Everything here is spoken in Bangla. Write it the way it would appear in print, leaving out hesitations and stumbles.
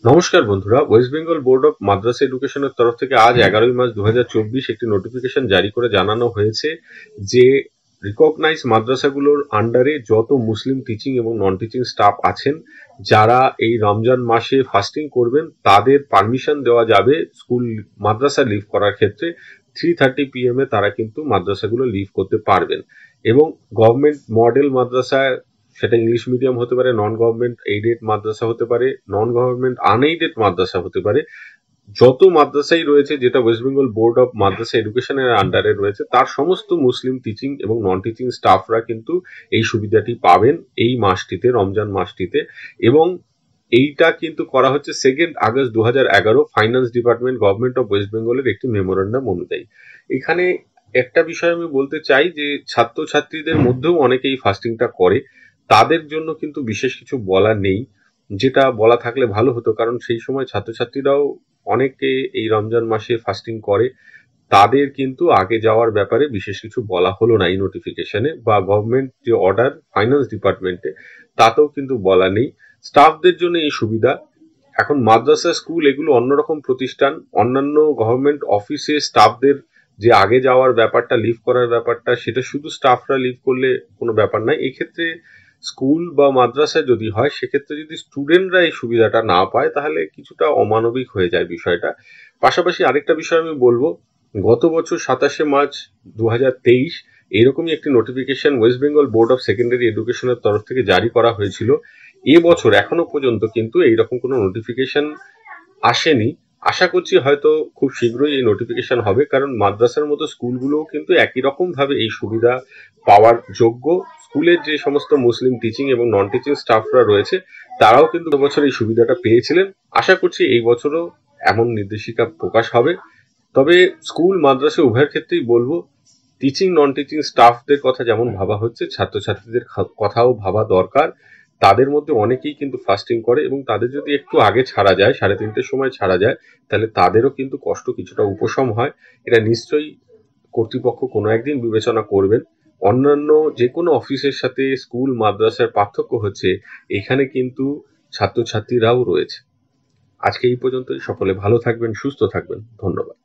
নমস্কার বন্ধুরা, ওয়েস্ট বেঙ্গল বোর্ড অফ মাদ্রাসা এডুকেশনের তরফ থেকে আজ 11ই মার্চ 2024 একটি নোটিফিকেশন জারি করে জানানো হয়েছে যে রিকগনাইজ মাদ্রাসাগুলোর আন্ডারে যত মুসলিম টিচিং এবং নন টিচিং স্টাফ আছেন যারা এই রমজান মাসে ফাস্টিং করবেন তাদের পারমিশন দেওয়া যাবে স্কুল মাদ্রাসা লিভ করার ক্ষেত্রে 3:30 PM তারা কিন্তু মাদ্রাসাগুলো লিভ করতে পারবেন। এবং গভর্নমেন্ট মডেল মাদ্রাসায়, সেটা ইংলিশ মিডিয়াম হতে পারে, নন গভর্নমেন্ট এইডেড মাদ্রাসা হতে পারে, নন গভর্নমেন্ট আনএইডেড মাদ্রাসা হতে পারে, যত মাদ্রাসাই রয়েছে যেটা ওয়েস্ট বেঙ্গল বোর্ড অফ মাদ্রাসা এডুকেশনের আন্ডারে রয়েছে তার সমস্ত মুসলিম টিচিং এবং নন টিচিং স্টাফরা কিন্তু এই সুবিধাটি পাবেন এই মাসটিতে, রমজান মাসটিতে। এবং এইটা কিন্তু করা হচ্ছে 2 August 2011 finance department government of West বেঙ্গলের একটি মেমোরেন্ডাম অনুযায়ী। এখানে একটা বিষয় আমি বলতে চাই যে ছাত্রছাত্রীদের মধ্যেও অনেকেই ফাস্টিংটা করে, তাদের জন্য কিন্তু বিশেষ কিছু বলা নেই। যেটা বলা থাকলে ভালো হতো, কারণ সেই সময় ছাত্রছাত্রীরাও অনেকে এই রমজান মাসে ফাস্টিং করে, তাদের কিন্তু আগে যাওয়ার ব্যাপারে বিশেষ কিছু বলা হলো না এই নোটিফিকেশনে, বা গভর্নমেন্ট যে অর্ডার ফাইন্যান্স ডিপার্টমেন্টে তাতেও কিন্তু বলা নেই। স্টাফদের জন্য এই সুবিধা। এখন মাদ্রাসা, স্কুল এগুলো অন্যরকম প্রতিষ্ঠান, অন্যান্য গভর্নমেন্ট অফিসে স্টাফদের যে আগে যাওয়ার ব্যাপারটা, লিভ করার ব্যাপারটা, সেটা শুধু স্টাফরা লিভ করলে কোনো ব্যাপার নাই। এক্ষেত্রে স্কুল বা মাদ্রাসায় যদি হয়, সেক্ষেত্রে যদি স্টুডেন্টরা এই সুবিধাটা না পায় তাহলে কিছুটা অমানবিক হয়ে যায় বিষয়টা। পাশাপাশি আরেকটা বিষয় আমি বলবো, গত বছর 27শে মার্চ 2023 এরকমই একটি notification West Bengal board of secondary এডুকেশনের তরফ থেকে জারি করা হয়েছিল। এবছর এখনো পর্যন্ত কিন্তু এইরকম কোনো নোটিফিকেশন আসেনি। আশা করছি হয়তো খুব শীঘ্রই এই নোটিফিকেশন হবে, কারণ মাদ্রাসার মতো স্কুলগুলোও কিন্তু একই রকম ভাবে এই সুবিধা পাওয়ার যোগ্য। স্কুলের যে সমস্ত মুসলিম টিচিং এবং নন টিচিং স্টাফরা রয়েছে তারাও কিন্তু গত বছর এই সুবিধাটা পেয়েছিলেন। আশা করছি এই বছরও এমন নির্দেশিকা প্রকাশ হবে। তবে স্কুল মাদ্রাসা উভয়ের ক্ষেত্রেই বলবো, টিচিং নন টিচিং স্টাফদের কথা যেমন ভাবা হচ্ছে, ছাত্রছাত্রীদের কথাও ভাবা দরকার। তাদের মধ্যে অনেকেই কিন্তু ফাস্টিং করে, এবং তাদের যদি একটু আগে ছাড়া যায়, 3:30-র সময় ছাড়া যায়, তাহলে তাদেরও কিন্তু কষ্ট কিছুটা উপশম হয়। এটা নিশ্চয়ই কর্তৃপক্ষ কোনো একদিন বিবেচনা করবেন। অন্যান্য যে কোনো অফিসের সাথে স্কুল মাদ্রাসার পার্থক্য হচ্ছে এখানে কিন্তু ছাত্রছাত্রীরাও রয়েছে। আজকে এই পর্যন্তই। সকলে ভালো থাকবেন, সুস্থ থাকবেন। ধন্যবাদ।